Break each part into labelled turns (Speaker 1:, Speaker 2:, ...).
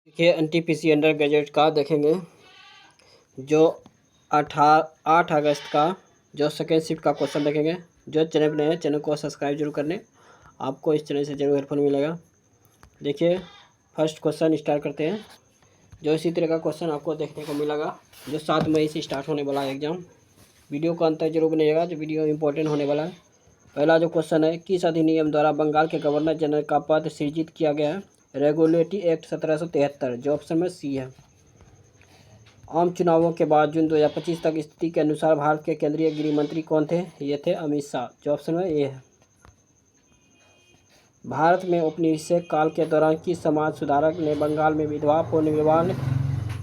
Speaker 1: देखिए NTPC under graduate का देखेंगे जो 8 अगस्त का जो सेकेंड शिफ्ट का क्वेश्चन देखेंगे। जो चैनल नए हैं चैनल को सब्सक्राइब जरूर कर लें, आपको इस चैनल से जरूर हेल्पफुल मिलेगा। देखिए फर्स्ट क्वेश्चन स्टार्ट करते हैं। जो इसी तरह का क्वेश्चन आपको देखने को मिलेगा जो 7 मई से स्टार्ट होने वाला है एग्जाम। वीडियो को अंत तक जरूर बनेगा, जो वीडियो इंपॉर्टेंट होने वाला है। पहला जो क्वेश्चन है, किस अधिनियम द्वारा बंगाल के गवर्नर जनरल का पद सृजित किया गया है? रेगुलेटरी एक्ट 1773, जो ऑप्शन में सी है। आम चुनावों के बाद जून 2025 तक स्थिति के अनुसार भारत के केंद्रीय गृह मंत्री कौन थे? ये थे अमित शाह, जो ऑप्शन में ए है। भारत में उपनिवेशिक काल के दौरान किस समाज सुधारक ने बंगाल में विधवा पुनर्विवाह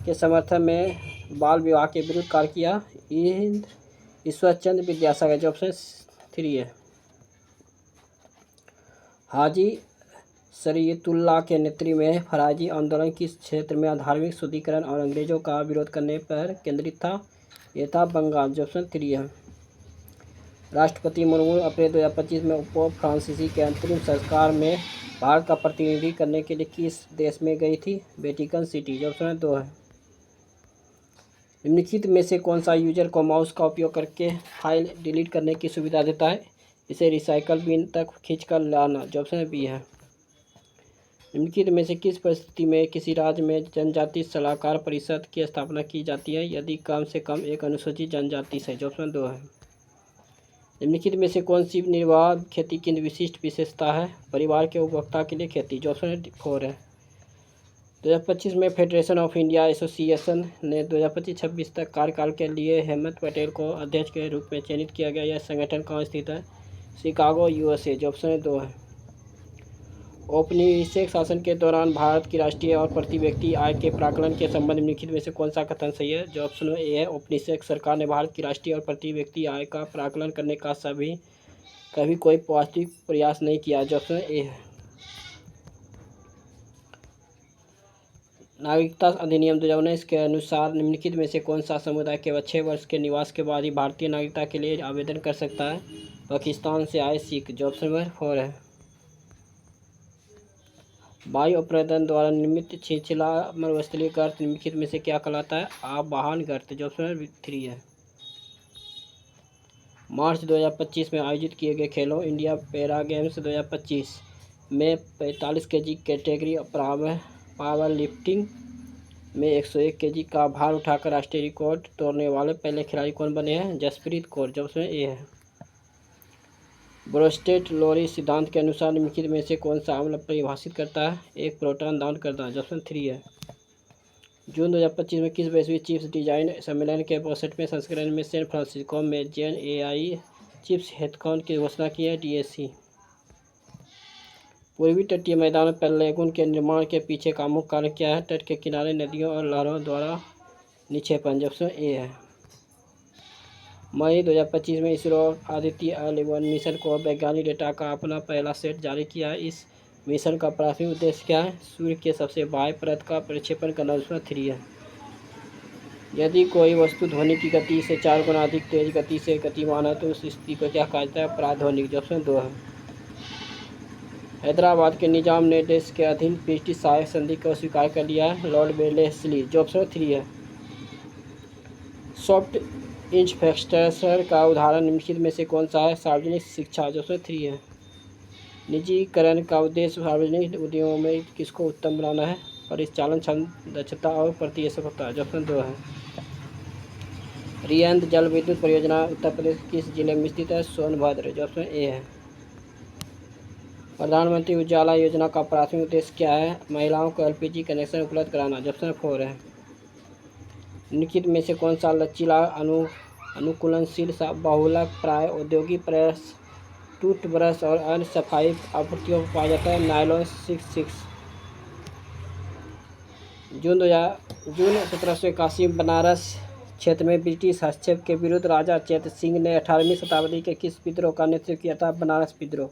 Speaker 1: के समर्थन में बाल विवाह के विरुद्ध कार्य किया? ईश्वरचंद्र विद्यासागर, जो ऑप्शन 3 है। हाजी शरीयतुल्लाह के नेतृत्व में फराजी आंदोलन किस क्षेत्र में धार्मिक शुद्धिकरण और अंग्रेजों का विरोध करने पर केंद्रित था? यह था बंगाल, जो ऑप्शन 3 है। राष्ट्रपति मुर्मू अप्रैल 2025 में पोप फ्रांसिस के अंतरिम संस्कार में भारत का प्रतिनिधि करने के लिए किस देश में गई थी? वेटिकन सिटी, जो ऑप्शन 2 है। निम्नलिखित में से कौन सा यूजर को माउस का उपयोग करके फाइल डिलीट करने की सुविधा देता है? इसे रिसाइकल बिन तक खींचकर लाना, जो ऑप्शन बी है। निम्नलिखित में से किस परिस्थिति में किसी राज्य में जनजाति सलाहकार परिषद की स्थापना की जाती है? यदि कम से कम एक अनुसूचित जनजाति से, जो ऑप्शन 2 है। निम्नलिखित में से कौन सी निर्वाह खेती की विशिष्ट विशेषता है? परिवार के उपभोक्ता के लिए खेती, जो ऑप्शन 4 है। 2025 में फेडरेशन ऑफ इंडिया एसोसिएशन ने 2025-26 तक कार्यकाल के लिए हेमंत पटेल को अध्यक्ष के रूप में चयनित किया गया। यह संगठन कहाँ स्थित है? शिकागो, यूएसए, जो ऑप्शन 2 है। औपनिवेशिक शासन के दौरान भारत की राष्ट्रीय और प्रति व्यक्ति आय के प्राकलन के संबंध में निम्नलिखित में से कौन सा कथन सही है? जो ऑप्शन में ए है। औपनिवेशिक सरकार ने भारत की राष्ट्रीय और प्रति व्यक्ति आय का प्राकलन करने का कभी कोई वास्तविक प्रयास नहीं किया, जो ऑप्शन ए है। नागरिकता अधिनियम 2019 के अनुसार निम्नलिखित में से कौन सा समुदाय केवल 6 वर्ष के निवास के बाद ही भारतीय नागरिकता के लिए आवेदन कर सकता है? पाकिस्तान से आए सिख, जो ऑप्शन नंबर 4 है। वायु अप्रदन द्वारा निर्मित छिछला मरुस्थलीय गर्त निम्नलिखित में से क्या कहलाता है? आवाहन गर्त, जो ऑप्शन 3 है। मार्च 2025 में आयोजित किए गए खेलो इंडिया पैरा गेम्स 2025 में 45 केजी कैटेगरी पावर लिफ्टिंग में 101 केजी का भार उठाकर राष्ट्रीय रिकॉर्ड तोड़ने वाले पहले खिलाड़ी कौन बने हैं? जसप्रीत कौर, जो ऑप्शन ए है। ब्रोस्टेट लोरी सिद्धांत के अनुसार निम्नलिखित में से कौन सा अम्ल परिभाषित करता है? एक प्रोटॉन दान करता है, जो ऑप्शन 3 है। जून 2025 में किस वैश्विक चिप्स डिजाइन सम्मेलन के 62वें संस्करण में सैन फ्रांसिस्को में जेन एआई चिप्स हैकाथॉन की घोषणा की है? डीएससी। पूर्वी तटीय मैदानों पर लेगून के निर्माण के पीछे का मुख्य कारण क्या है? तट के किनारे नदियों और लहरों द्वारा निक्षेपण, जो ऑप्शन ए है। मई 2025 में इसरो आदित्य L1 मिशन को वैज्ञानिक डेटा का अपना पहला सेट जारी किया है। इस मिशन का प्राथमिक उद्देश्य क्या है? सूर्य के सबसे बाह्य परत का प्रक्षेपण करना, जो ऑप्शन 3 है। यदि कोई वस्तु ध्वनि की गति से 4 गुना अधिक तेज गति से गतिमान है तो उस स्थिति को क्या कहा जाता है? पराध्वनिक, जो ऑप्शन 2 है। हैदराबाद के निजाम ने देश के अधीन ब्रिटिश सहायक संधि को स्वीकार कर लिया है? लॉर्ड वेलेस्ली, जो ऑप्शन 3 है। सॉफ्ट इंफ्रास्ट्रक्चर का उदाहरण निम्नलिखित में से कौन सा है? सार्वजनिक शिक्षा, जो ऑप्शन 3 है। निजीकरण का उद्देश्य सार्वजनिक उद्योगों में किसको उत्तम बनाना है? परिचालन दक्षता और प्रतिस्पर्धा, जो ऑप्शन 2 है। रियंद जल विद्युत परियोजना उत्तर प्रदेश के किस जिले में स्थित है? सोनभद्र, जो ऑप्शन ए है। प्रधानमंत्री उज्ज्वला योजना का प्राथमिक उद्देश्य क्या है? महिलाओं को एलपीजी कनेक्शन उपलब्ध कराना, जो ऑप्शन 4 है। निम्नलिखित में से कौन सा लचीला अनुकूलनशील बहुलक प्राय औद्योगिक प्रेस टूथब्रश और अन्य सफाई आपूर्तियों पर पाया जाता है? नायलॉन 66। जून 1781 में बनारस क्षेत्र में ब्रिटिश हस्तक्षेप के विरुद्ध राजा चैत्र सिंह ने 18वीं शताब्दी के किस विद्रोह का नेतृत्व किया था? बनारस विद्रोह।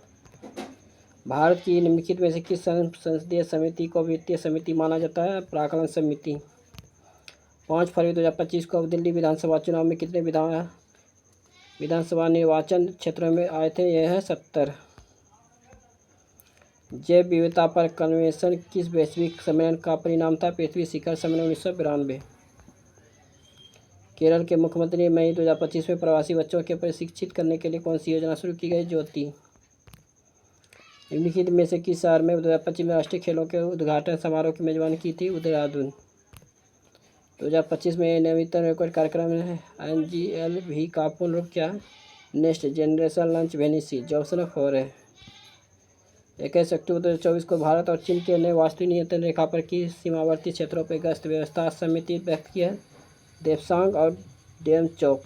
Speaker 1: भारत की निम्नलिखित में से किस संसदीय समिति को वित्तीय समिति माना जाता है? प्राक्कलन समिति। 5 फरवरी 2025 को दिल्ली विधानसभा चुनाव में कितने विधानसभा निर्वाचन क्षेत्रों में आए थे? यह है 70। जैव विविधता पर कन्वेंशन किस वैश्विक सम्मेलन का परिणाम था? पृथ्वी शिखर सम्मेलन 1992। केरल के मुख्यमंत्री मई 2025 में प्रवासी बच्चों के प्रशिक्षित करने के लिए कौन सी योजना शुरू की गई? ज्योति। निम्नलिखित में से किस शहर में 2025 में राष्ट्रीय खेलों के उद्घाटन समारोह की मेजबानी की थी? देहरादून। 2025 में नवीनतम रिकॉर्ड कार्यक्रम NGLV का पूर्ण रूप क्या? नेक्स्ट जनरेशन लॉन्च वेनिसी। ऑप्शन 4 है। 21 अक्टूबर 2024 को भारत और चीन के ने वास्तु नियंत्रण रेखा पर की सीमावर्ती क्षेत्रों पर गश्त व्यवस्था समिति व्यक्त की है? देवसांग और डेमचौक।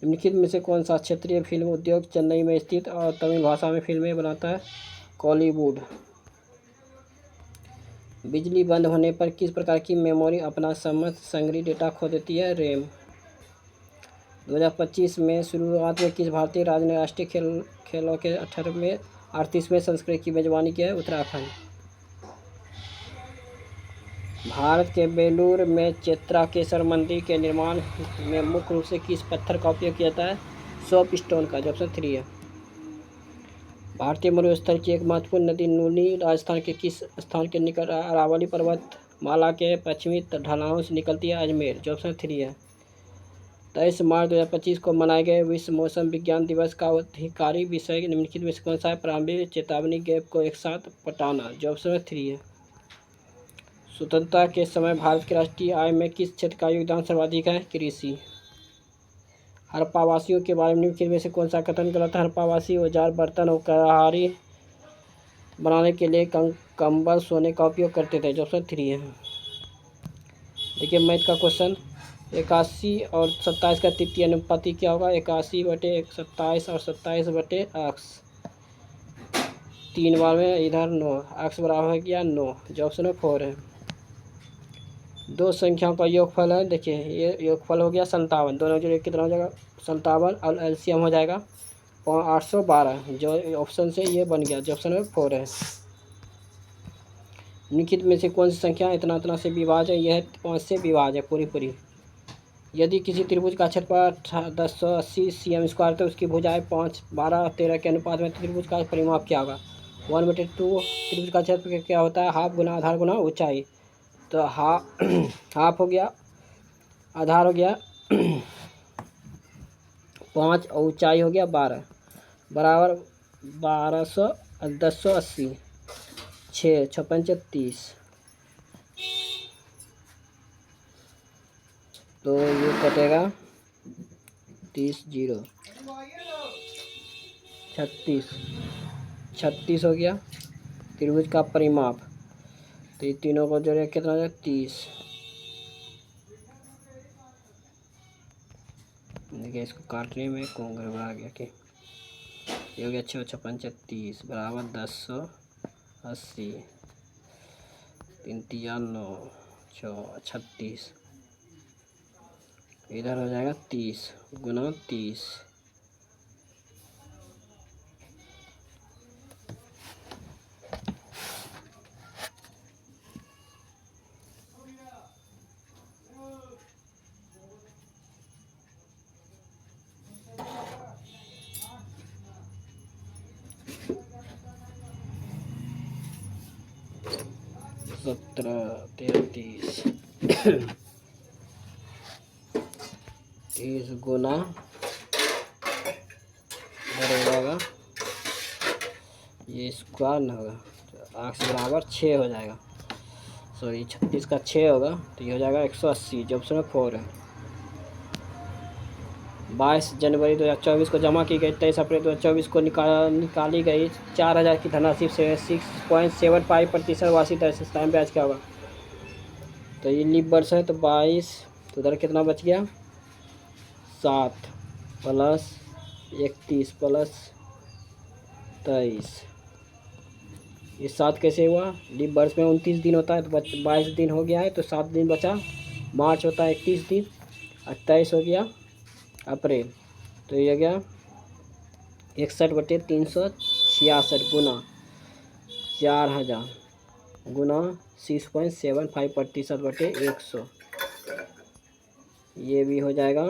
Speaker 1: निम्नलिखित में से कौन सा क्षेत्रीय फिल्म उद्योग चेन्नई में स्थित और तमिल भाषा में फिल्में बनाता है? कॉलीवुड। बिजली बंद होने पर किस प्रकार की मेमोरी अपना समस्त संग्रही डेटा खो देती है? रैम। 2025 में शुरुआत में किस भारतीय राज्य ने राष्ट्रीय खेलों के 38वें संस्करण की मेजबानी की है? उत्तराखंड। भारत के बेलूर में चेत्रा केसर मंदिर के निर्माण में मुख्य रूप से किस पत्थर का उपयोग किया जाता है? सोप स्टोन का। ऑप्शन 3 है। भारतीय मरुस्थल की एक महत्वपूर्ण नदी नूनी राजस्थान के किस स्थान के निकट अरावली पर्वत माला के पश्चिमी ढलानों से निकलती है? अजमेर। ऑप्शन 3 है। 23 मार्च 2025 को मनाए गए विश्व मौसम विज्ञान दिवस का आधिकारिक विषय निम्नलिखित में से कौन सा है? प्रारंभिक चेतावनी गैप को एक साथ पटाना। ऑप्शन 3 है। स्वतंत्रता के समय भारत की राष्ट्रीय आय में किस क्षेत्र का योगदान सर्वाधिक है? कृषि। हड़प्पावासियों के बारे में निम्नलिखित में से कौन सा कथन गलत है? हड़प्पावासी औजार बर्तन और कहारी बनाने के लिए कंबल सोने का उपयोग करते थे। ऑप्शन 3 है। देखिए मैथ का क्वेश्चन, 81 और 27 का तृतीय अनुपाति क्या होगा? 81/27 और 27/x। 3 बार में इधर 9, x बराबर हो गया 9। ऑप्शन 4 है। दो संख्याओं का योगफल है, देखिए ये योगफल हो गया 57, दोनों जोड़े कितना हो जाएगा? 57 और एलसीएम हो जाएगा 812, जो ऑप्शन से ये बन गया, जो ऑप्शन 4 है। निम्नलिखित में से कौन सी संख्या इतना इतना से विभाज्य है? यह 5 से विभाज्य है पूरी। यदि किसी त्रिभुज का क्षेत्रफल 1080 cm² तो उसकी भुजाएं 5, 12, 13 के अनुपात में त्रिभुज का परिमाप क्या होगा? 1/2। त्रिभुज का क्षेत्रफल क्या होता है? हाफ गुना आधार गुना ऊंचाई। तो हाफ हो गया, आधार हो गया 5 और ऊंचाई हो गया 12, बराबर 1200 और 1080, 6 6 5 30। तो ये कटेगा 30 0 36 हो गया त्रिभुज का परिमाप। तो ये तीनों को जोड़े कितना हो जाए? 30। देखिए इसको काटने में कौन गड़बड़ा गया कि ये हो गया 6 6 5 30 बराबर 1080, 3 3 9 6 36। इधर हो जाएगा 30 गुना 30। सत्रह 33 30 गुना इधर हो जाएगा, ये स्क्वायर न होगा तो x बराबर 6 हो जाएगा, सॉरी 36 का 6 होगा तो ये हो जाएगा 180, जो ऑप्शन 4 है। 22 जनवरी 2024 को जमा की गई 23 अप्रैल 2024 को निकाली गई 4000 की धनराशि 6.75% वार्षिक दर से टाइम ब्याज क्या होगा? तो ये लीप वर्ष है तो 22, तो उधर कितना बच गया? 7 प्लस 31 प्लस 23। ये 7 कैसे हुआ? लीप वर्ष में 29 दिन होता है तो 22 दिन हो गया है तो 7 दिन बचा। मार्च होता है 31 दिन, 28 हो गया अप्रैल, तो ये हो गया 61/366 गुना 4000 गुना 6.75%/100, ये भी हो जाएगा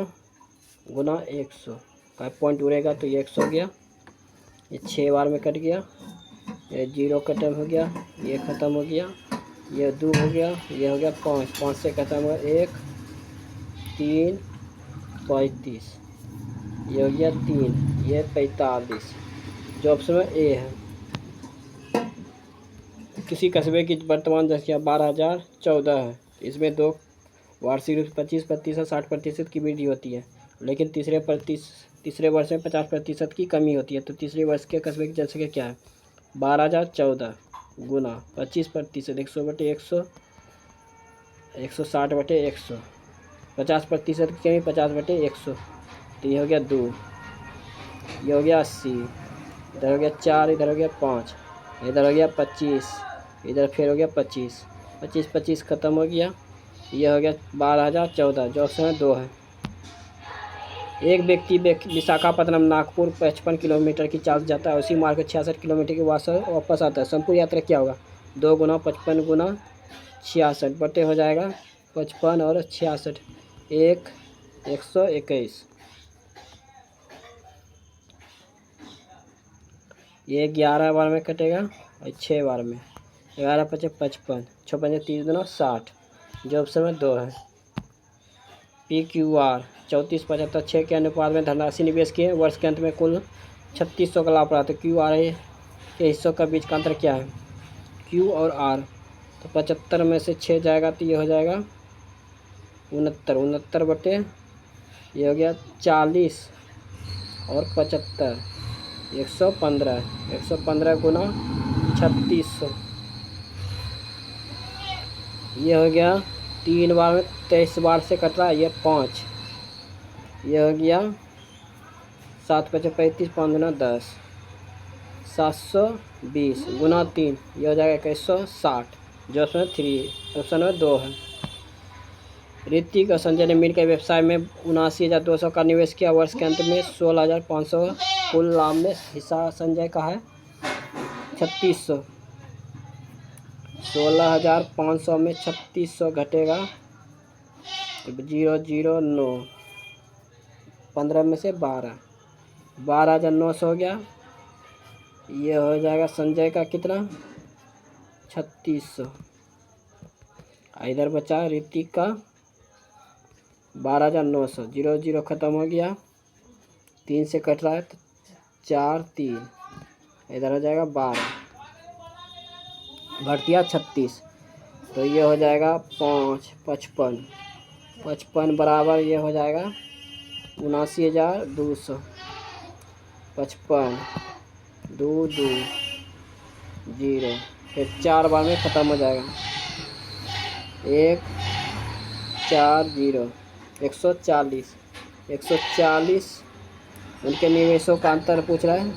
Speaker 1: गुना 100 का पॉइंट उड़ेगा तो ये 100 हो गया, ये 6 बार में कट गया ये 0 खत्म हो गया, ये ख़त्म हो गया, ये 2 हो गया, ये हो गया 5, 5 से ख़त्म हुआ 1 3 35, ये हो गया 3, ये 45। जो ऑप्शन में ए है। किसी कस्बे की वर्तमान जनसंख्या 12,014 है। इसमें दो वार्षिक रूप से 25% 60% की वृद्धि होती है, लेकिन तीसरे वर्ष में 50% की कमी होती है। तो तीसरे वर्ष के कस्बे की जनसंख्या क्या है? 12,014 गुना 25%, 100/100, 160/100, 50% की कमी 50/100, तो ये हो गया 2, ये हो गया 80, इधर हो गया 4, इधर हो गया 5, इधर हो गया 25, इधर फिर हो गया 25, 25 ख़त्म हो गया, ये हो गया 12,014, जो ऑप्शन में 2 है। एक व्यक्ति विशाखापत्तनम नागपुर 55 किलोमीटर की चाल जाता है, उसी मार्ग पर 66 किलोमीटर की वापस आता है। संपूर्ण यात्रा क्या होगा? 2 गुना 55 गुना 66 बटे हो जाएगा 55 और 66, 121। ये 11 बार में कटेगा और 6 बार में। 11 × 5 = 55, 6 × 5 = 30 गुना 60, जो ऑप्शन में 2 है। PQR 3475 6 के अनुपात में धनराशि निवेश किए, वर्ष के अंत में कुल 3600 का लाभ पड़ा। तो QR के हिस्सों का बीच का अंतर क्या है? Q और R, तो 75 में से 6 जाएगा तो ये हो जाएगा 69 बटे, ये हो गया 40 और 75, 115, 115 गुना 3600, ये हो गया 3 बार में 23 बार से कट रहा है, ये 5, ये हो गया 7 × 5 = 35, 5 गुना 10, 720 गुना 3, ये हो जाएगा 2160, जो ऑप्शन 3, ऑप्शन में 2 है। ऋतिक और संजय ने मिलकर व्यवसाय में 79,200 का निवेश किया, वर्ष के अंत में 16,500, कुल लाभ में हिस्सा संजय का है 3600। 16,500 में 3600 घटेगा 009, 15 में से 12, 12,900 हो गया। ये हो जाएगा संजय का कितना? 3600। इधर बचा ऋतिक का 12,900, 0 ख़त्म हो गया, 3 से कट रहा है तो 4 3, इधर हो जाएगा 12, घटिया 36, तो ये हो जाएगा 5 55, 55 बराबर ये हो जाएगा 79,200, 55 2 2 0, फिर 4 बार में ख़त्म हो जाएगा, 1 4 0, 140, 140। उनके निवेशों का अंतर पूछ रहा है,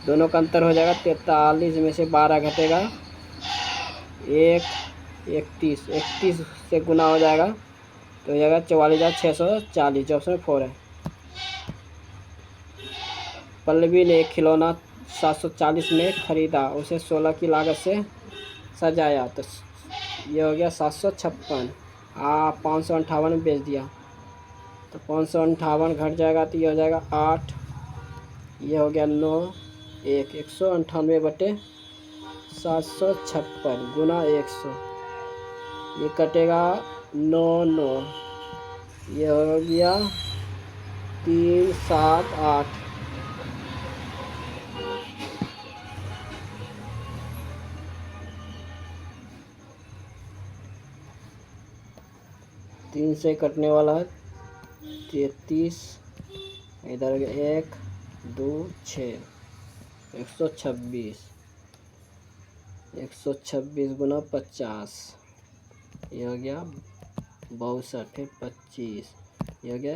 Speaker 1: दोनों का अंतर हो जाएगा 43 में से 12 घटेगा 31, 31 से गुना हो जाएगा तो हो जाएगा 44,640, जो ऑप्शन 4 है। पल्लवी ने एक खिलौना 740 में खरीदा, उसे 16 की लागत से सजाया, तो ये हो गया 756, 558 में बेच दिया, तो 558 घट जाएगा तो ये हो जाएगा 8, ये हो गया 9, 198 बटे 756 गुना 100, ये कटेगा 9 9, ये हो गया 3 7 8, तीन से कटने वाला है 33, इधर 1 2 6, 126, 126 गुना 50, ये हो गया 62, फिर 25, ये हो गया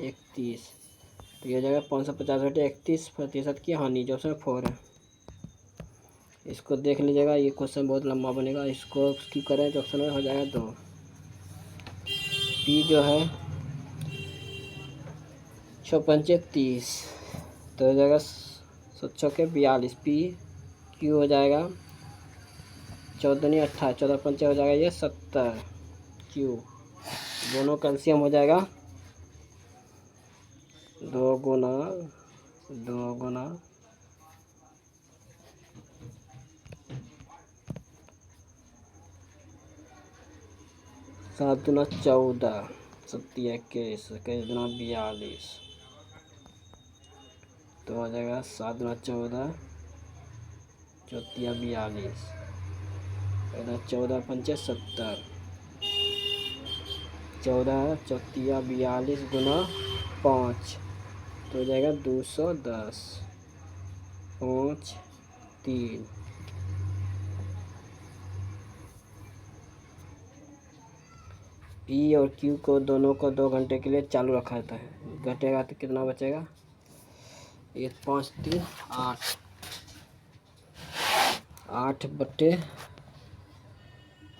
Speaker 1: 31, तो ये हो जाएगा 550 बटे 31% की हानि, जो ऑप्शन 4 है। इसको देख लीजिएगा, ये क्वेश्चन बहुत लंबा बनेगा, इसको स्किप करें तो ऑप्शन में हो जाएगा 2। पी जो है 6×5 = 30, तो हो जाएगा 7×6 = 42, पी क्यू हो जाएगा 14×9 = 28, 14×5 हो जाएगा ये 70, क्यू दोनों कैल्शियम हो जाएगा 2 गुना 7 दूना 14, 7 21, 21 दूना 42, तो हो जाएगा 7 दूना 14, 14 42, इधर 14 पंचे 70, 14 14 42 गुना 5, तो हो जाएगा 210, 5 3। पी और क्यू को दोनों को 2 घंटे के लिए चालू रखा जाता है। घटेगा तो कितना बचेगा? 1 5 3 8, 8 बटे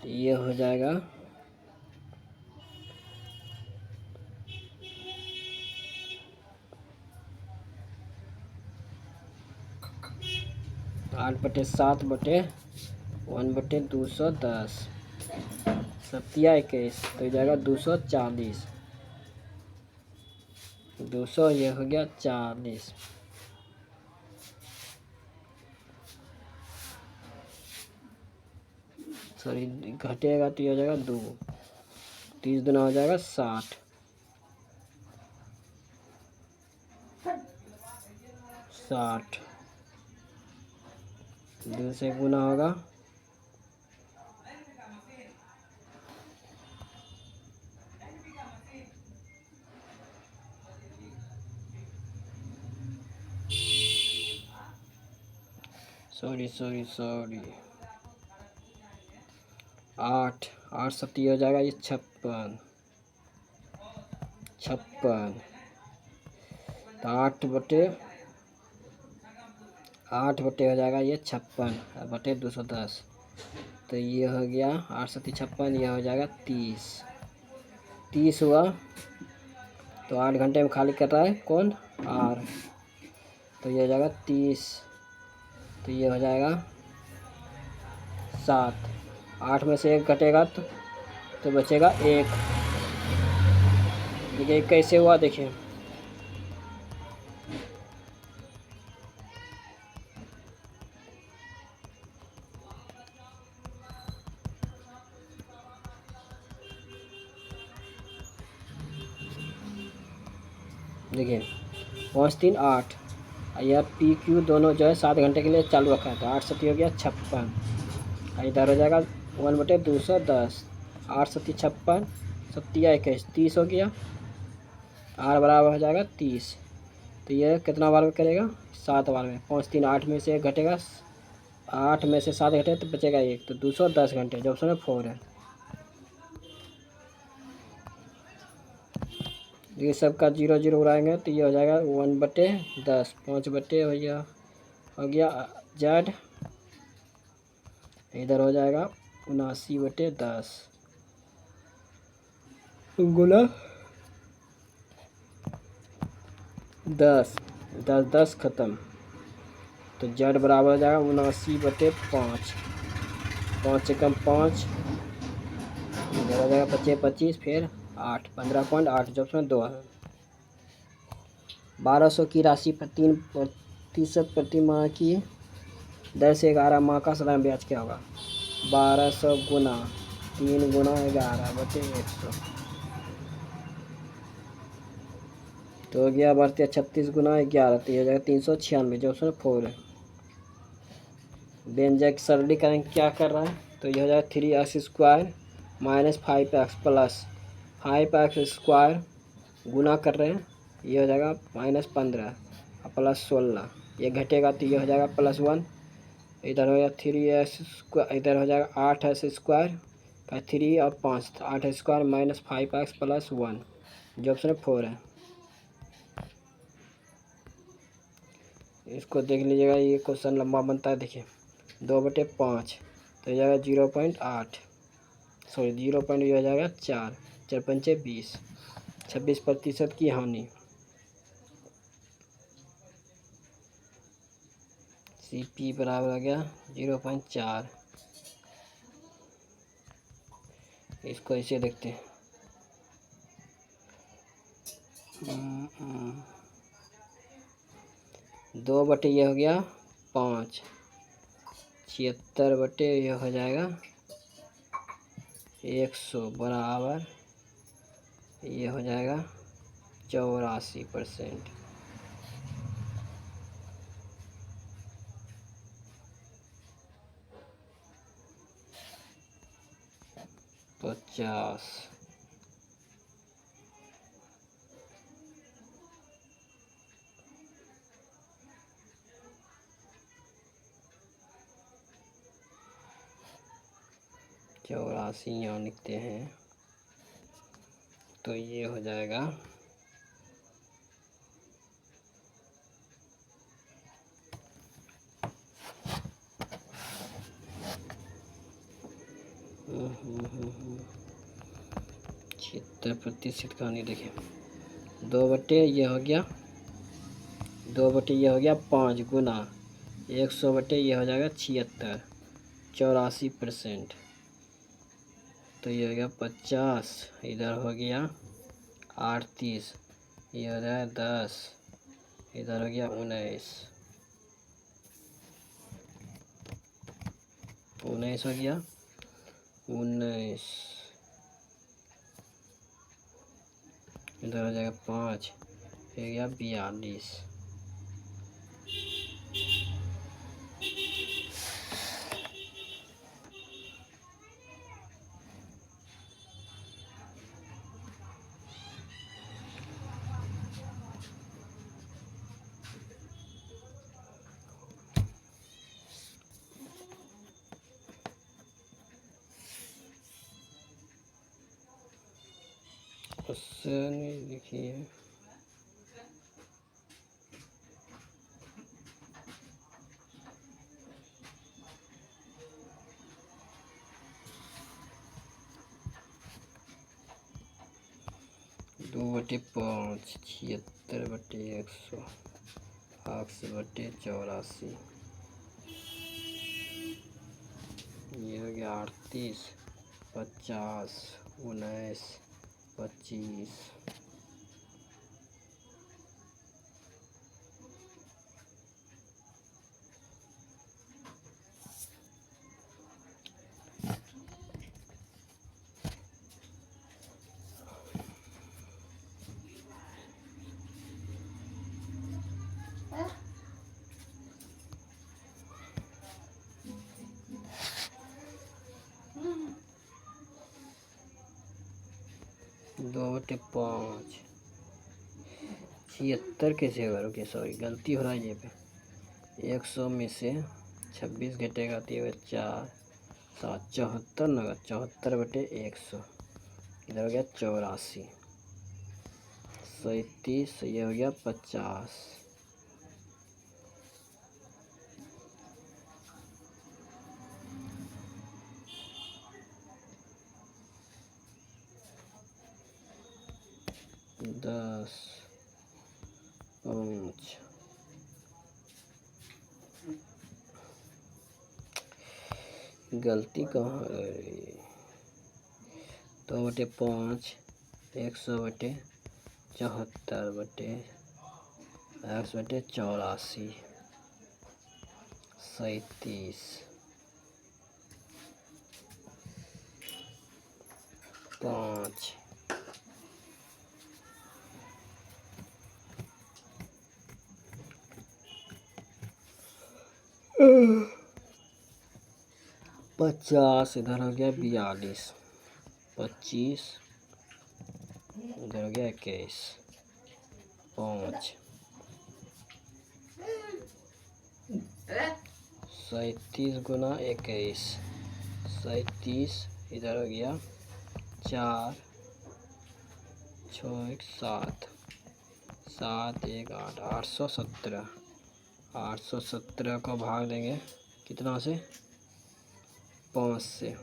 Speaker 1: ये हो जाएगा 8 बटे 7 बटे 1 बटे 210, 7 21, तो हो जाएगा 240, 200 ये हो गया 40, सॉरी घटेगा तो ये हो जाएगा 2, 30 दूना हो जाएगा 60, 60 2 से गुना होगा सॉरी 8 8 7 हो जाएगा ये 56, तो 8 बटे हो जाएगा ये 56 बटे 210, तो ये हो गया 8 7 56, ये हो जाएगा 30 हुआ। तो 8 घंटे में खाली कर रहा है कौन? आर, तो ये हो जाएगा 30, तो ये हो जाएगा 7, 8 में से 1 घटेगा तो बचेगा 1। देखिए कैसे हुआ, देखिए देखिए 5 3 8, यह पी क्यू दोनों जो है 7 घंटे के लिए चालू रखा है, तो 8 7 हो गया 56, इधर हो जाएगा 1 बटे 210, 8 7 56, 7 21 30 हो गया, आर बराबर हो जाएगा 30, तो ये कितना बार में करेगा? 7 बार में। 5 3 8 में से 1 घटेगा, 8 में से 7 घटे तो बचेगा 1, तो 210 घंटे, जो ऑप्शन में 4 है। ये सब का 0 0 उड़ाएंगे तो ये हो जाएगा 1 बटे 10, 5 बटे हो गया जेड, इधर हो जाएगा 79 बटे 10 गुना 10, 10 10 खत्म, तो जेड बराबर हो जाएगा 79 बटे 5, 5 से कम 5, इधर हो जाएगा 25 25, फिर 8, 15.8, जो उसमें 2 है। 1200 की राशि पर 3% प्रति माह की दर से 11 माह का सालाना ब्याज क्या होगा? 1200 गुना 3 गुना 11 बटे 100, तो हो गया बढ़ते 36 गुना 11, तो ये हो जाएगा 396, जो उसमें 4 है। व्यंजक सरलीकरण क्या कर रहा है? तो यह हो जाएगा 3x² minus 5x plus 5x² गुना कर रहे हैं, ये हो जाएगा -15 और प्लस 16, ये घटेगा तो ये हो जाएगा +1, इधर हो जाएगा 3x², इधर हो जाएगा 8x² का 3 और 5, 8x² माइनस 5x प्लस 1, जो ऑप्शन 4 है। इसको देख लीजिएगा, ये क्वेश्चन लंबा बनता है। देखिए 2 बटे 5, तो हो जाएगा 0.8, सॉरी 0 पॉइंट ये हो जाएगा 4, 4 पंचे 20, 26% की हानि। CP बराबर आ गया 0.4, इसको ऐसे देखते हैं। 2 बटे ये हो गया 5, 76 बटे ये हो जाएगा 100 बराबर ये हो जाएगा 84%। पचास 84 यहाँ लिखते हैं तो ये हो जाएगा 76% का नहीं देखें 2/, ये हो गया 2/, ये हो गया 5 गुना 100/, ये हो जाएगा 76, 84%। तो ये हो गया 50, इधर हो गया 38, ये हो जाएगा 10, इधर हो गया 19, 19 हो गया 19, इधर हो जाएगा 5, हो गया 42। उससे नहीं देखिए 2/5 76/100 8/84, ये हो गया 38, 50, 19, 25। दो बटे 5 76 कैसे होगा? रुकिए, सॉरी गलती हो रहा है ये पे। 100 में से 26 घटेगा तो ये 4 7 74 न 74/100, इधर हो गया 84, 37, ये हो गया 50, 10, 5, गलती कहाँ है? 2/5 100/74/100/84, 37, 5, 50, इधर हो गया 42, 25, इधर हो गया 21, 5, 37 गुना 21, 37, इधर हो गया 4, 6 7, 7 1 8, 817, 817 को भाग देंगे कितना से? 5 से।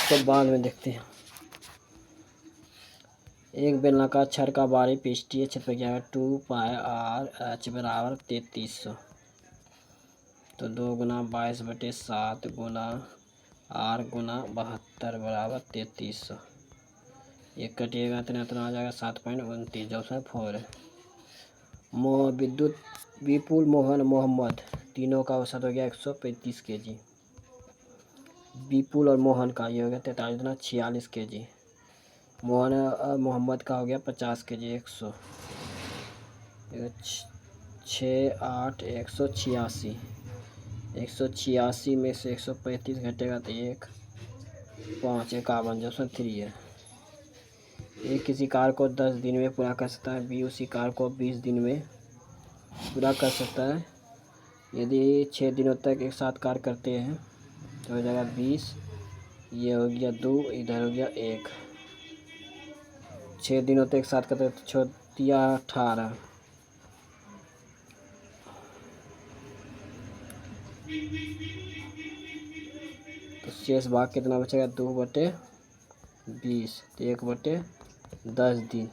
Speaker 1: तो बाद में देखते हैं। एक बेलनाकार छड़ का बाहरी पृष्ठीय क्षेत्र क्या है? 2πr/h बराबर 3300। तो 2 गुना 22/7 गुना आर गुना 72 बराबर 3300। ये कटिएगा इतना इतना आ जाएगा 7.29। जो ऑप्शन 4 है। विद्युत विपुल मोहन मोहम्मद तीनों का औसत हो गया 135 kg। विपुल और मोहन का ये हो गया 43 दुना 46 kg। मोहन और मोहम्मद का हो गया 50 kg 100 6 8 186। 186 में से 135 घटेगा तो 1 5 51। जो ऑप्शन 3 है। ए किसी कार्य को 10 दिन में पूरा कर सकता है। बी उसी कार्य को 20 दिन में पूरा कर सकता है। यदि 6 दिनों तक एक साथ कार्य करते हैं तो हो जाएगा 20। ये हो गया 2, इधर हो गया 1। 6 दिनों तक एक साथ करते हैं तो छोटिया 18। तो शेष भाग कितना बचेगा 2/20 तो 1/10 दिन।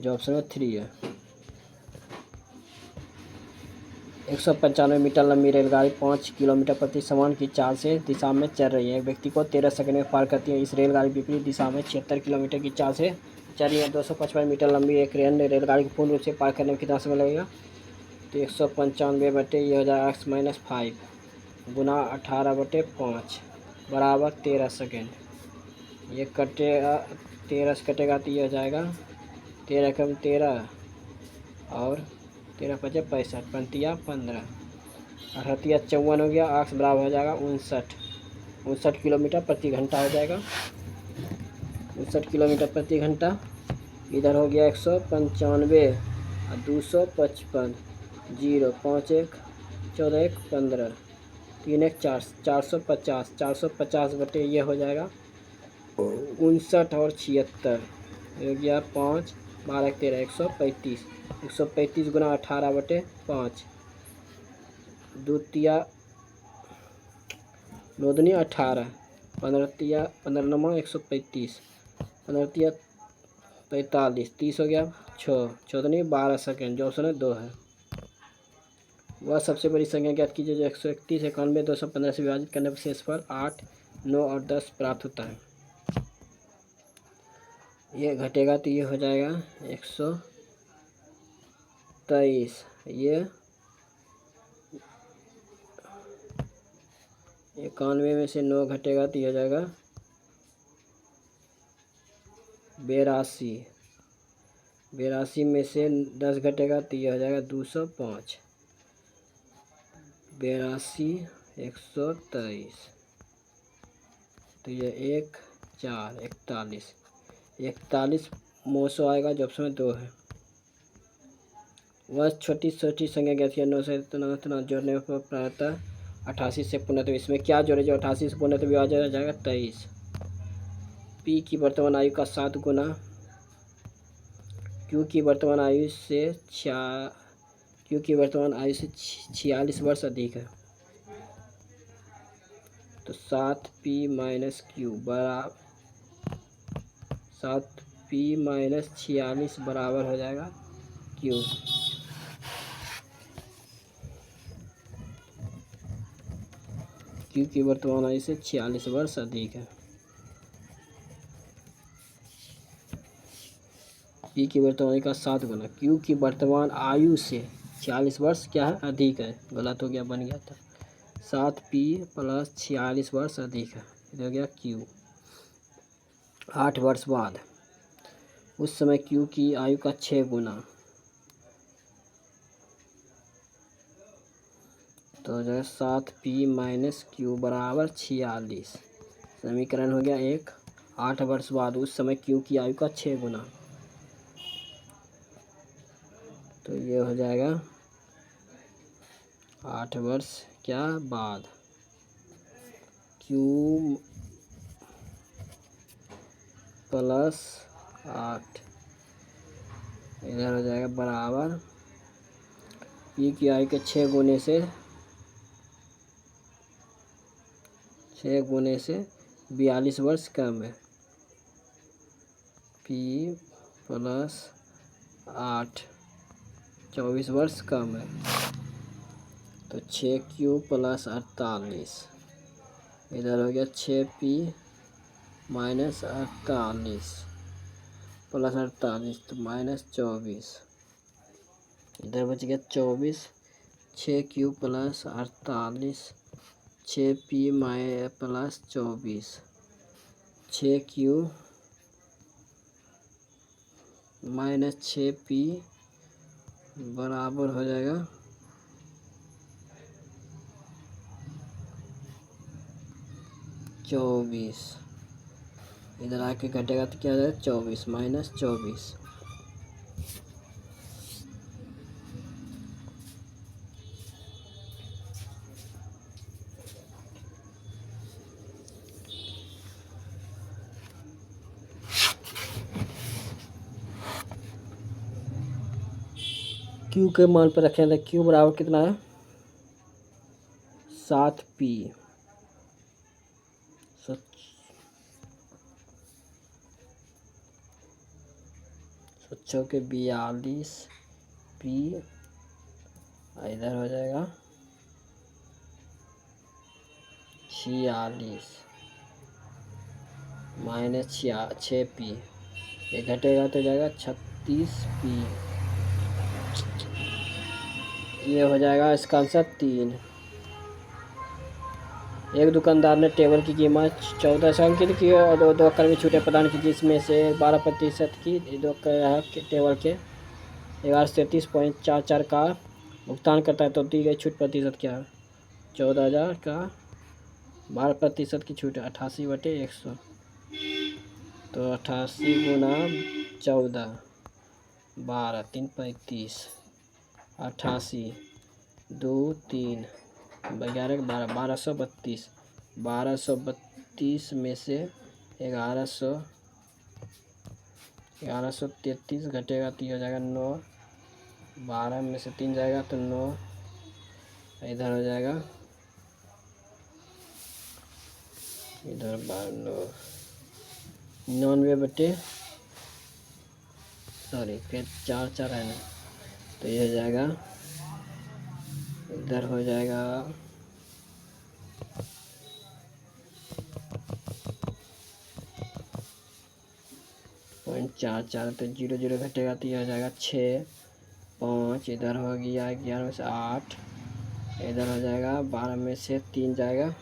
Speaker 1: जो ऑप्शन में 3 है। 195 मीटर लंबी रेलगाड़ी 5 किलोमीटर प्रति समान की चाल से दिशा में चल रही है। एक व्यक्ति को 13 सेकंड में पार करती है। इस रेलगाड़ी विपरीत दिशा में 76 किलोमीटर की चाल से चल रही है। 255 मीटर लंबी एक रेलगाड़ी को पूर्ण रूप से पार करने में कितना समय लगेगा। तो 195 बटे ये हो जाएगा x-5 गुना 18/5 बराबर 13 सेकेंड। ये कटेगा 13 से कटेगा तो ये हो जाएगा 13 कम 13 और 13 × 5 = 65 पंतिया 15 अठतिया 54 हो गया। आठ बराबर हो जाएगा 59 किलोमीटर प्रति घंटा हो जाएगा। 59 किलोमीटर प्रति घंटा। इधर हो गया 195 और 255 0 5 1 14 1 15 3 1 4 450 450 बटे ये हो जाएगा 59 और 76 हो गया 5 12 13 135 135 गुना 18/5 दूतिया 9 दूनी 18 15 15 135 15 45 30 हो गया 6 6 दूनी 12 सेकेंड। जो ऑप्शन है 2 है। वह सबसे बड़ी संख्या ज्ञात कीजिए जो 131 91 215 से विभाजित करने पर शेषफल 8 9 और 10 प्राप्त होता है। ये घटेगा तो ये हो जाएगा 123। ये 91 में से 9 घटेगा तो ये हो जाएगा 82। 82 में से 10 घटेगा तो ये हो जाएगा 205। 82 123 तो ये 1 4 41 41 मोसो आएगा। जो ऑप्शन में 2 है। वह छोटी छोटी संख्या ज्ञात किया 9 से इतना जोड़ने पर प्रायतः 88 से पूर्णतः इसमें क्या जोड़े जो 88 से पूर्णतः विभाजन हो जाएगा 23। पी की वर्तमान आयु का 7 गुना क्यू की वर्तमान आयु से 46 वर्ष अधिक है। तो 7p - q बराबर 7p - 46 बराबर हो जाएगा q। क्यू की वर्तमान आयु से 46 वर्ष अधिक है। पी की वर्तमान आयु का 7 गुना क्यू की वर्तमान आयु से 46 वर्ष क्या है अधिक है। गलत हो गया बन गया था 7p + 46 वर्ष अधिक है। ये हो गया क्यू। 8 वर्ष बाद उस समय क्यू की आयु का 6 गुना तो जो है 7p - q बराबर 46। समीकरण हो गया 1। 8 वर्ष बाद उस समय क्यू की आयु का 6 गुना तो ये हो जाएगा 8 वर्ष क्या बाद q + 8 इधर हो जाएगा बराबर पी की आयु के 6 गुने से 42 वर्ष कम है। p + 8 24 वर्ष कम है। तो 6q + 48 इधर हो गया 6p माइनस 48 प्लस 48 तो माइनस 24। इधर बच गया 24। 6q plus 48 6p plus 24 6q minus 6p बराबर हो जाएगा 24। इधर आके घटेगा तो क्या हो जाएगा 24 माइनस 24। क्यू के मान पर रखें तो क्यू बराबर कितना है 7p। सच्चों के 42p इधर हो जाएगा 46 माइनस 6p। ये घटेगा तो जाएगा 36p। ये हो जाएगा इसका आंसर 3। एक दुकानदार ने टेबल की कीमत 1400 अंकित की और दो कर्मी छूटें प्रदान की, जिसमें से 12% की दो ग्राहक के टेबल के 1133.44 का भुगतान करता है तो दी गई छूट प्रतिशत क्या है। 14,000 का 12% की छूट 88/100 तो 88 गुना 14 12 3 35 88 2 3 11 12 1232 1232 में से 1133 घटेगा तो ये हो जाएगा 9। 12 में से 3 जाएगा तो 9। इधर हो जाएगा इधर 99 सॉरी फिर 4 है ना तो ये हो जाएगा इधर हो जाएगा 0.44 तो 0 घटेगा तो ये हो जाएगा 6 5। इधर हो गया 11 में से 8। इधर हो जाएगा 12 में से 3 जाएगा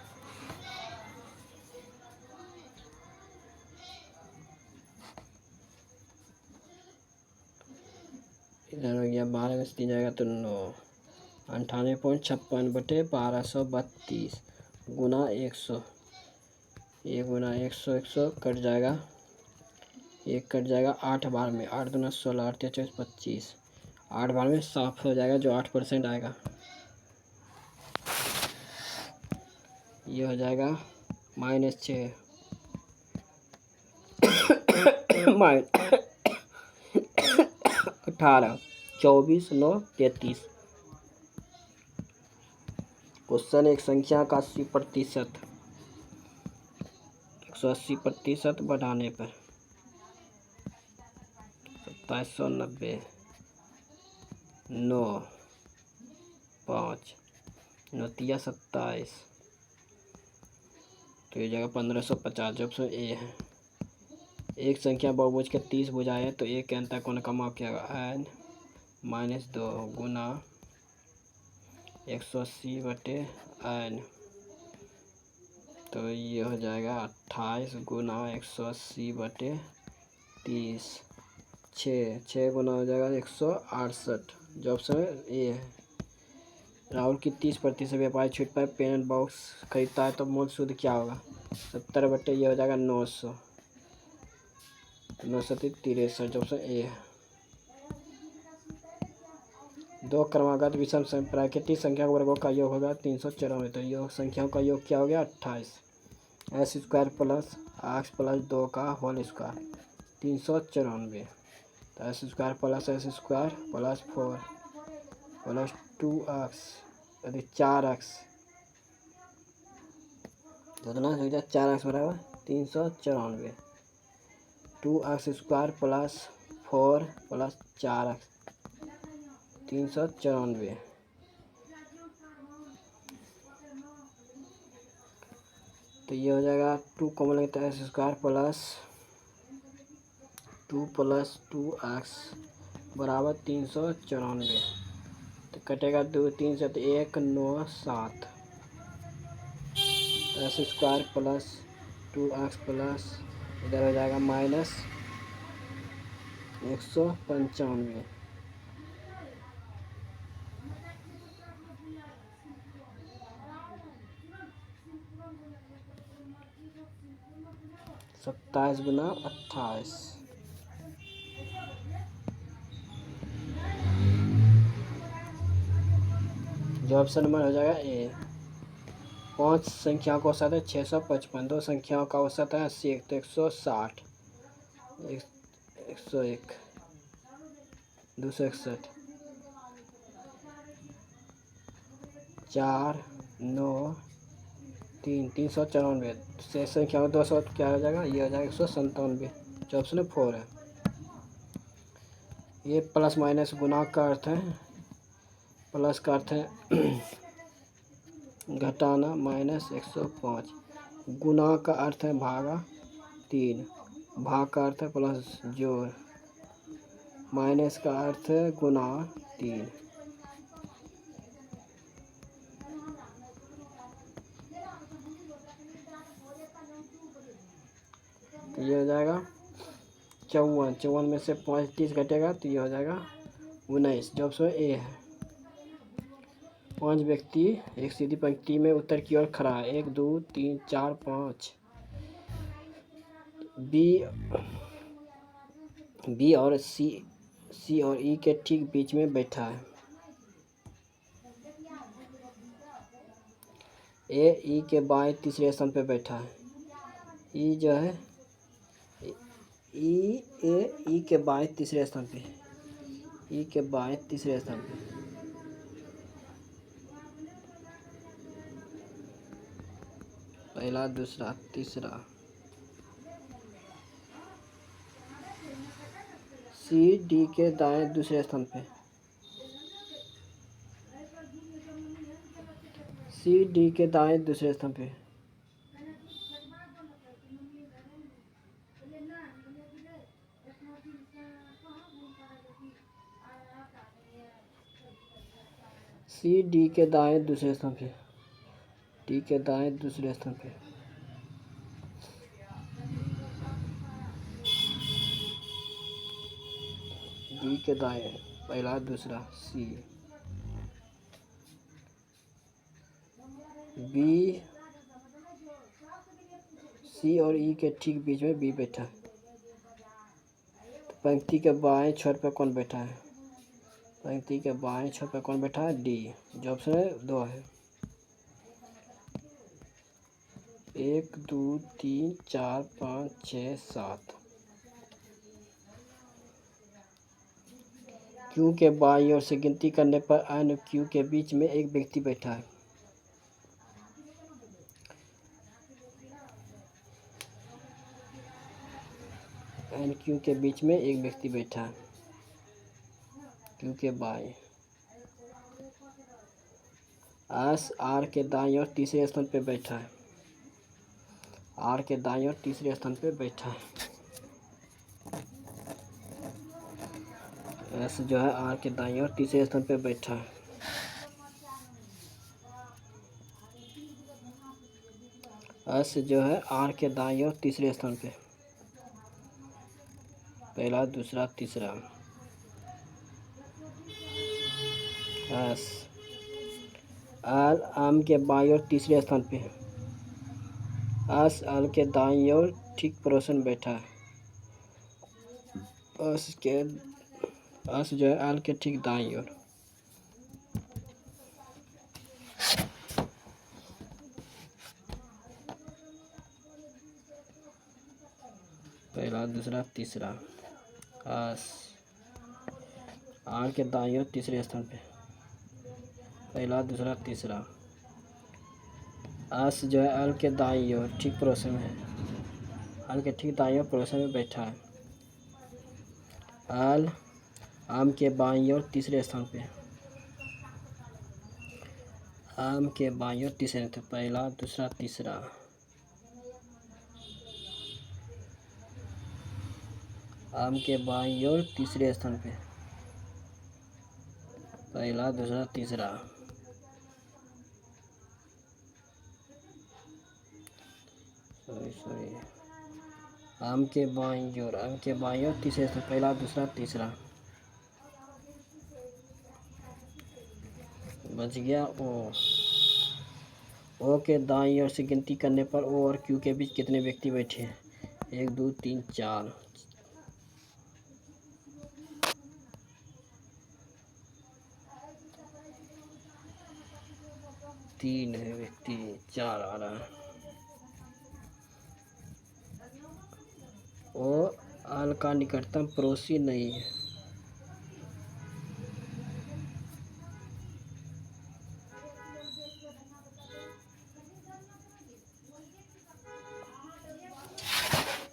Speaker 1: इधर हो गया 12 में से 3 जाएगा तो 9। 98.56/1232 गुना 100। ये गुना 100 100 कट जाएगा। एक कट जाएगा 8 बार में 8 दूना 16 8 24 25 8 बार में साफ हो जाएगा जो 8% आएगा। ये हो जाएगा -6 18 24 9 33। क्वेश्चन एक संख्या का 80% 180% बढ़ाने पर 2790 9 5 9 27 तो ये जगह 1550 जो ऑप्शन ए है। एक संख्या बहुभुज के 30 भुजाएं है तो एक के अंतर कोण का माप किया गया n -2 गुना 180/n तो ये हो जाएगा 28 गुना 180/30 6 गुना हो जाएगा 168 जो ऑप्शन ए है। राहुल की 30% व्यापारी छूट पर पेन बॉक्स खरीदता है तो मूल्य शुद्ध क्या होगा। 70 ये हो जाएगा 900 963 जो ऑप्शन ए है। दो क्रमागत विषम प्राकृतिक संख्या वर्गों का योग होगा 394 तो योग संख्याओं का योग क्या हो गया 28 s² प्लस x प्लस 2 का होल स्क्वायर 394 तो s² plus s² plus 4 plus 2x यदि 4x कितना हो जाए 4x बराबर 394 2x² प्लस 4 प्लस 4x 394। तो ये हो जाएगा 2 कॉमन लेंगे तो x square plus 2 plus 2x बराबर 394। तो कटेगा 2 3 से तो 1 9 7 x square plus 2x plus इधर हो जाएगा माइनस 195। सत्ताईस गुना 28 जो ऑप्शन नंबर हो जाएगा ए। 5 संख्याओं का औसत है 655, 2 संख्याओं का औसत है 80 तो 160, 101, 261, 4 9 3 394 शेष संख्या में 200 क्या हो जाएगा, ये हो जाएगा 197। जो ऑप्शन 4 है। ये प्लस माइनस गुना का अर्थ है, प्लस का अर्थ है घटाना, माइनस 105 गुना का अर्थ है भागा 3, भाग का अर्थ है प्लस जोड़, माइनस का अर्थ है गुना 3। तो ये हो जाएगा 54, 54 में से 35 घटेगा तो ये हो जाएगा 19। जो ऑप्शन ए है। 5 व्यक्ति एक सीधी पंक्ति में उत्तर की ओर खड़ा है, 1 2 3 4 5। बी और सी और ई के ठीक बीच में बैठा है। ए ई के बाएं तीसरे स्थान पे बैठा है। ई जो है ई के बाएं तीसरे स्थान पे, ई के बाएं तीसरे स्थान पे। पहला दूसरा तीसरा। सी डी के दाएं दूसरे स्थान पे, सी डी के दाएं दूसरे स्थान पे। सी डी के दाएं दूसरे स्थान पे, डी के दाएं दूसरे स्थान पे। डी के दाएं पहला दूसरा सी। बी सी और ई के ठीक बीच में बी बैठा है। तो पंक्ति के बाएं छोर पर कौन बैठा है, पंक्ति के बाएं छोर पर कौन बैठा है, डी। जो ऑप्शन है 2 है। 1 2 3 4 5 6 7। क्यू के बाईं ओर से गिनती करने पर एन क्यू के बीच में एक व्यक्ति बैठा है। एन क्यू के बीच में एक व्यक्ति बैठा है, क्यू के बाएं। एस आर के दाईं ओर तीसरे स्थान पे बैठा है, आर के दाईं ओर तीसरे स्थान पे बैठा है। एस जो है आर के दाईं ओर तीसरे स्थान पे बैठा है। एस जो है आर के दाईं ओर तीसरे स्थान पे, पहला दूसरा तीसरा। एस एल एम के बाईं ओर तीसरे स्थान पे, एस एल के दाईं ओर ठीक पड़ोस में बैठा है। एस जो है एल के ठीक दाईं ओर। पहला दूसरा तीसरा। एस आर के दाईं ओर तीसरे स्थान पे, पहला दूसरा तीसरा। एस जो है एल के दाईं ओर ठीक पड़ोस में है, एल के ठीक दाईं ओर पड़ोस में बैठा है। एल आम के बाईं ओर तीसरे स्थान पे, आम के बाईं ओर तीसरे स्थान, पहला दूसरा तीसरा। आम के बाईं ओर तीसरे स्थान पे, पहला दूसरा तीसरा। सॉरी, आम के बाईं ओर तीसरे स्थान, पहला दूसरा तीसरा। बच गया ओ के दाईं ओर से गिनती करने पर ओ और क्यू के बीच कितने व्यक्ति बैठे हैं? 1 2 3 4। 3 है व्यक्ति, 4 आ रहा है। ओ आल का निकटतम पड़ोसी नहीं है।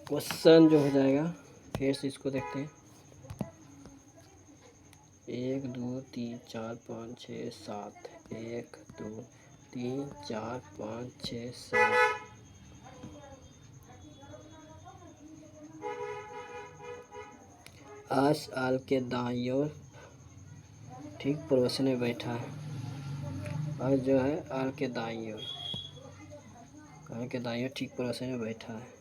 Speaker 1: क्वेश्चन जो हो जाएगा, फिर से इसको देखते हैं। 1 2 3 4 5 6 7। 1 2 3 4 5 6 7। आस आल के दाईं ओर ठीक पड़ोस में बैठा है। और जो है आल के दाईं ओर ठीक पड़ोस में बैठा है।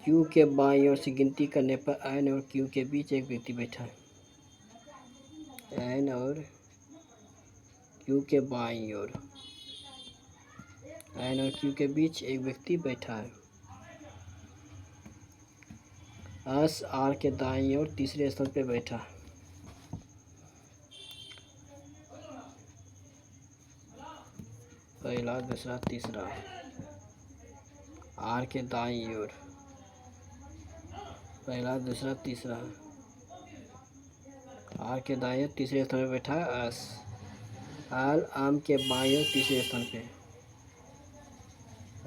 Speaker 1: क्यू के बाईं ओर से गिनती करने पर एन और क्यू के बीच एक व्यक्ति बैठा है। एन और क्यू के बाईं ओर, एन और क्यू के बीच एक व्यक्ति बैठा है। एस आर के दाईं ओर तीसरे स्थान पे बैठा है। पहला दूसरा तीसरा। आर के दाईं ओर, पहला दूसरा तीसरा। आर के दाईं ओर तीसरे स्थान पे बैठा है एस। आल आम के बाईं ओर तीसरे स्थान पे,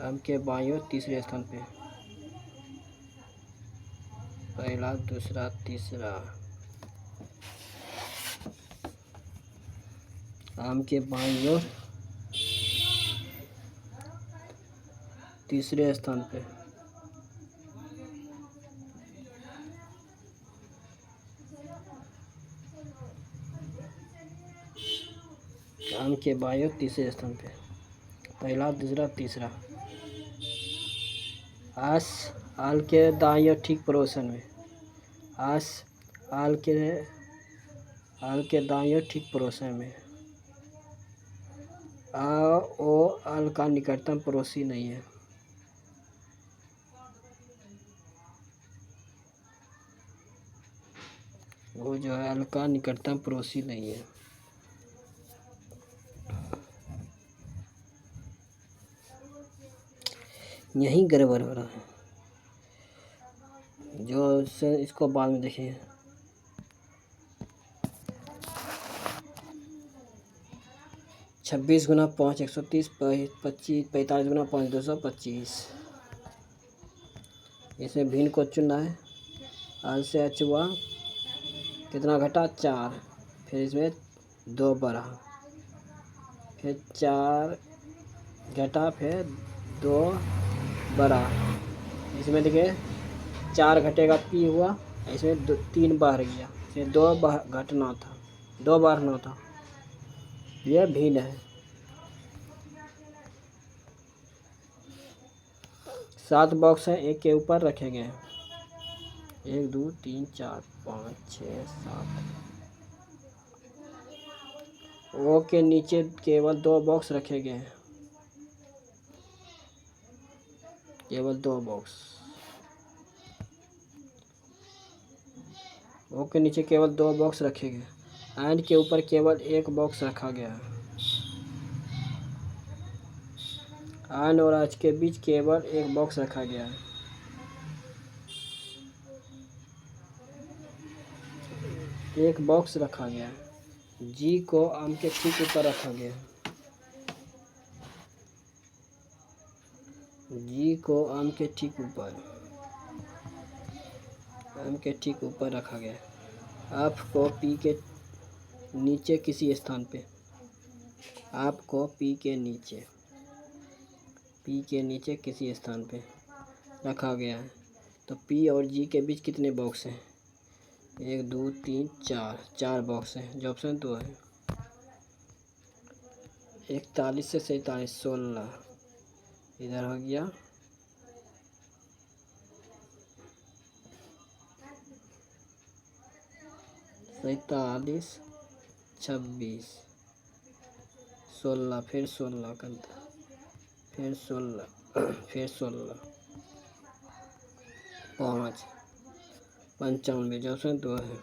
Speaker 1: आम के बाईं ओर तीसरे स्थान पे, पहला दूसरा तीसरा। आम के बाईं ओर तीसरे स्थान पे, आम के बाईं ओर तीसरे स्थान पे, पहला दूसरा तीसरा। आस आल के दाईं ओर ठीक पड़ोसन में, आस आल के दाईं ओर ठीक पड़ोसन में। ओ आल का निकटतम पड़ोसी नहीं है। वो जो है आल का निकटतम पड़ोसी नहीं है। यही गड़बड़ हो रहा है, जो से इसको बाद में देखेंगे। छब्बीस गुना 5 130, 25 45 गुना 5 225। इसमें भिन्न को चुनना है। आल से एच हुआ, कितना घटा 4, फिर इसमें 2 बढ़ा, फिर 4 घटा, फिर 2 बढ़ा। इसमें देखिए 4 घटेगा पी हुआ, इसमें 3 बढ़ गया, इसमें 2 घटना था, 2 बढ़ना था। यह भिन्न है। 7 बॉक्स है, एक के ऊपर रखे गए हैं। 1 2 3 4 5 6 7। ओ के नीचे केवल 2 बॉक्स रखे गए हैं, केवल 2 बॉक्स। ओ के नीचे केवल 2 बॉक्स रखे गए। एंड के ऊपर केवल 1 बॉक्स रखा गया है। एन और एच के बीच केवल 1 बॉक्स रखा गया है। एक बॉक्स रखा गया है। जी को आम के ठीक ऊपर रखा गया है। जी को आम के ठीक ऊपर, आम के ठीक ऊपर रखा गया है। एफ को पी के नीचे किसी स्थान पे, आपको पी के नीचे किसी स्थान पे रखा गया है। तो पी और जी के बीच कितने बॉक्स हैं? 1 2 3 4 बॉक्स हैं, जो ऑप्शन 2 है। 41 से 47 16 इधर हो गया। 47 26 16 फिर 16 करता, फिर 16 फिर 16 5 95, जो ऑप्शन 2 है।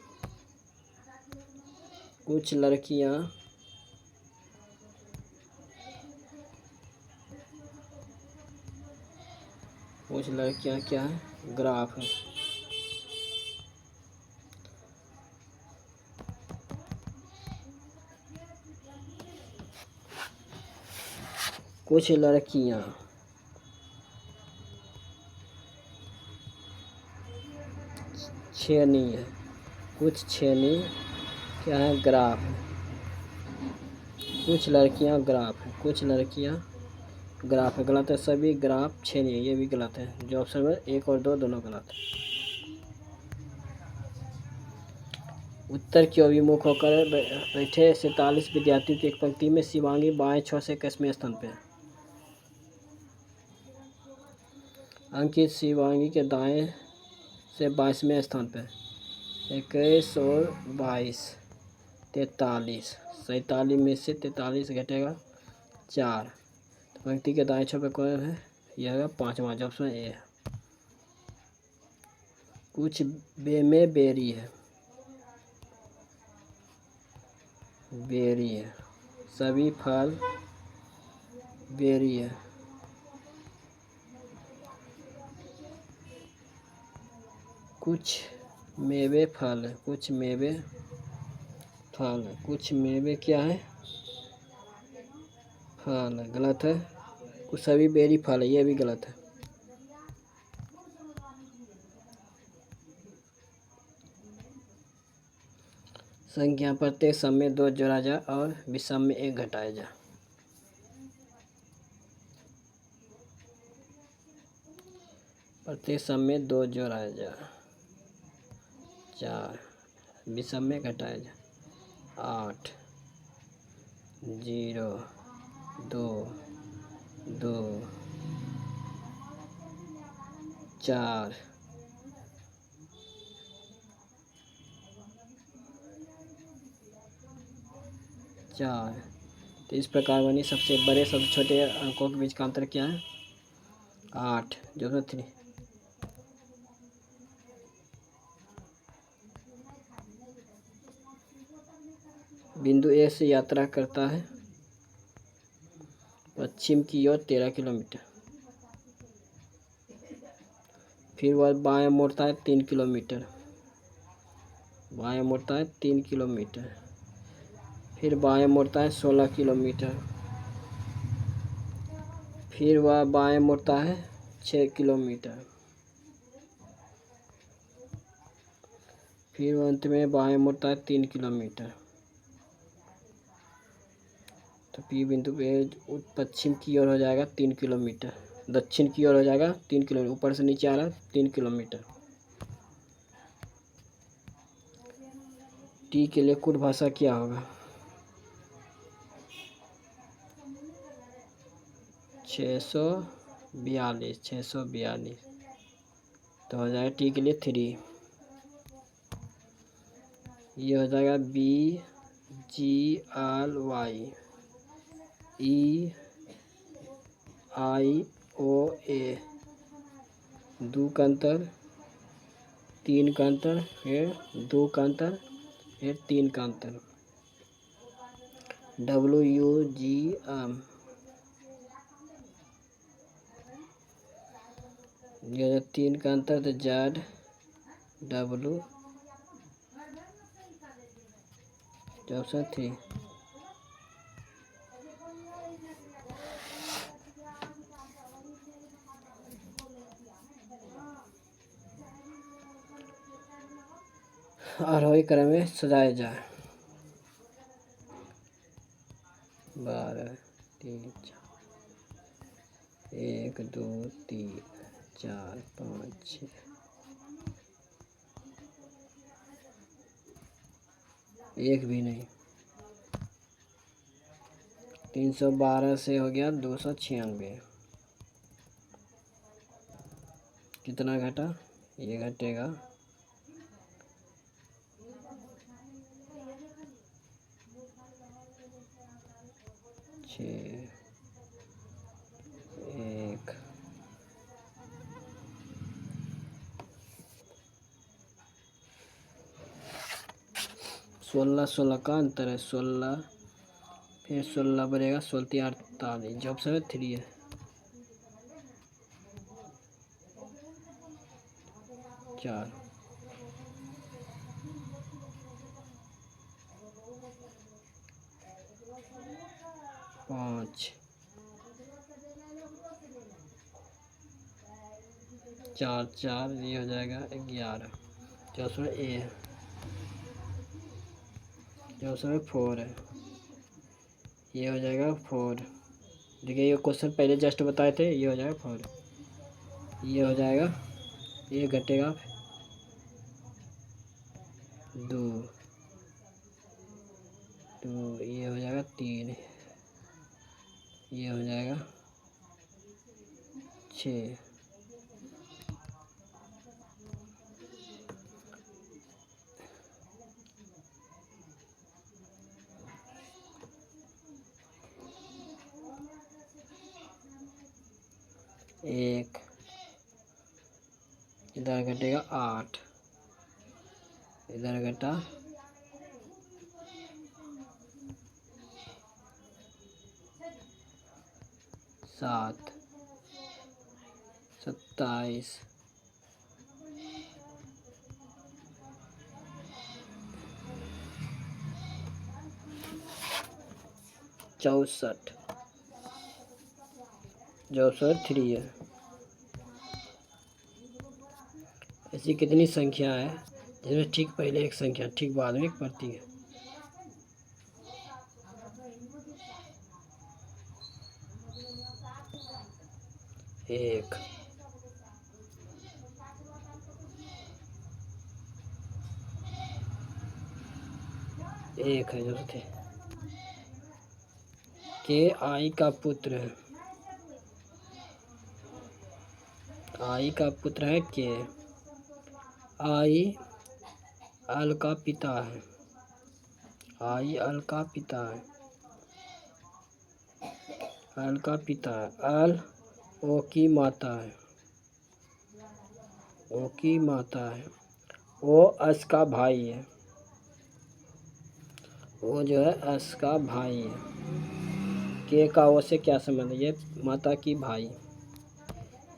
Speaker 1: कुछ लड़कियां क्या है? ग्राफ है। कुछ लड़कियां छेनी है। कुछ छेनी क्या है? ग्राफ है। कुछ लड़कियां ग्राफ है। कुछ लड़कियां ग्राफ है, गलत है। सभी ग्राफ छेनी है, ये भी गलत है। जो ऑप्शन में 1 और 2 दोनों गलत है। उत्तर की अभिमुख होकर बैठे 47 विद्यार्थियों की एक पंक्ति में शिवांगी बाएं 6 से 21वें स्थान पे। अंकित शिवांगी के दाएं से 22वें स्थान पे। 21 और 22 43, 47 में से 43 घटेगा 4, तो पंक्ति के दाएं 6 पे कौन है? यह है 5वां, जो ऑप्शन ए है। कुछ में बेरी है। बेरी है, सभी फल बेरी है। कुछ मेवे फल है। कुछ मेवे फल है। कुछ मेवे क्या है? फल है, गलत है। कुछ सभी बेरी फल है, ये भी गलत है। संख्या प्रत्येक सम में 2 जोड़ा जा और विषम में 1 घटाया जा। प्रत्येक सम में 2 जोड़ा जा, 4 विषम में घटाया जा। 8 0 2 2 4 4। तो इस प्रकार बनी। सबसे बड़े सबसे छोटे अंकों के बीच का अंतर क्या है? 8, जो है 3। बिंदु ए से यात्रा करता है पश्चिम की ओर 13 किलोमीटर। फिर वह बाएं मुड़ता है 3 किलोमीटर। बाएं मुड़ता है 3 किलोमीटर। फिर बाएं मुड़ता है 16 किलोमीटर। फिर वह बाएं मुड़ता है 6 किलोमीटर। फिर अंत में बाएं मुड़ता है 3 किलोमीटर। तो पी बिंदु पे पश्चिम की ओर हो जाएगा 3 किलोमीटर, दक्षिण की ओर हो जाएगा 3 किलोमीटर, ऊपर से नीचे आ रहा है 3 किलोमीटर। टी के लिए कुट भाषा क्या होगा? 642 तो हो जाएगा टी के लिए 3। ये हो जाएगा BGRY EIOA। 2 का अंतर, 3 का अंतर, फिर 2 का अंतर, फिर 3 का अंतर। WUGM ये 3 का अंतर तो ZW, ऑप्शन 3। आरोही क्रम में सजाया जाए। 12 3 1 2 3 4 5 6 एक भी नहीं। 312 से हो गया 296। कितना घटा? ये घटेगा 6 1 16 16 का अंतर है। 16 फिर 16 बनेगा 16 48। जॉब सब 3 है। 4 5 4 4 ये हो जाएगा 11। जो उसमें ए है, जो उसमें 4 है, ये हो जाएगा 4। देखिए ये क्वेश्चन पहले जस्ट बताए थे, ये हो जाएगा 4। ये हो जाएगा, ये घटेगा 2 2, ये हो जाएगा 3, ये हो जाएगा 6। एक इधर घटेगा 8, इधर घटा 7 27 64। जो सर 3 है। ऐसी कितनी संख्या है जिसमें ठीक पहले एक संख्या ठीक बाद में एक पड़ती है? एक है जो थे के आई का पुत्र है। आई का पुत्र है के। आई अल का पिता है। आई अल का पिता है। अल का पिता है। अल ओ की माता है। ओ की माता है। ओ अस का भाई है। वो जो है अस का भाई है। के का ओ से क्या संबंध है? ये माता की भाई।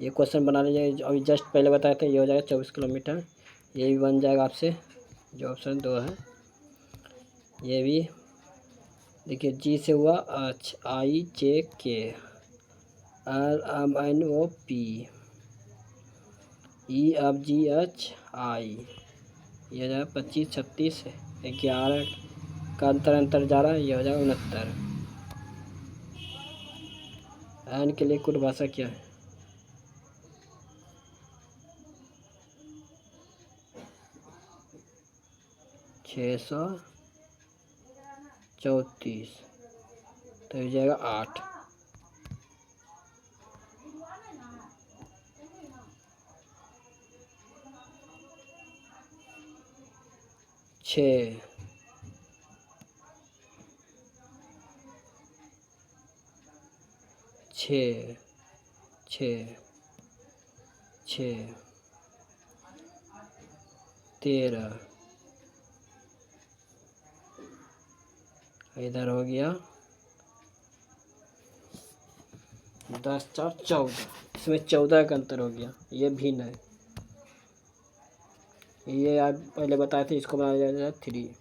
Speaker 1: ये क्वेश्चन बना लीजिए, अभी जस्ट पहले बताए थे। ये हो जाएगा 24 किलोमीटर। ये भी बन जाएगा आपसे, जो ऑप्शन 2 है। ये भी देखिए, जी से हुआ H, I J K, R M N O P, E F G H I. ये हो जाएगा 25 36 11 का अंतर जा रहा है। ये हो जाएगा 69। एन के लिए कुल भाषा क्या है? छः सौ 34। तो हो जाएगा 8। 6 6 6 6 13। इधर हो गया 10 4 14। इसमें 14 का अंतर हो गया। ये भिन्न है। ये आप पहले बताए थे, इसको बनाया जाएगा 3।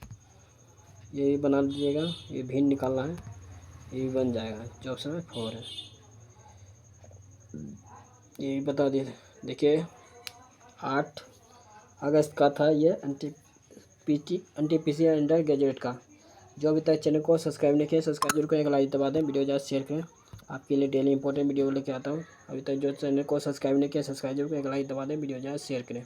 Speaker 1: ये भी बना लीजिएगा। ये भिन्न निकालना है, ये भी बन जाएगा। जो ऑप्शन में 4 है, ये भी बता दिए। देखिए 8 अगस्त का था ये एनटीपीसी अंडर ग्रेजुएट का। जो अभी तक चैनल को सब्सक्राइब नहीं किया सब्सक्राइब जरूर करें, एक लाइक दबा दें, वीडियो ज़्यादा शेयर करें। आपके लिए डेली इंपॉर्टेंट वीडियो लेके आता हूँ। अभी तक जो चैनल को सब्सक्राइब नहीं किया सब्सक्राइब जरूर करें, एक लाइक दबा दें, वीडियो ज़्यादा शेयर करें।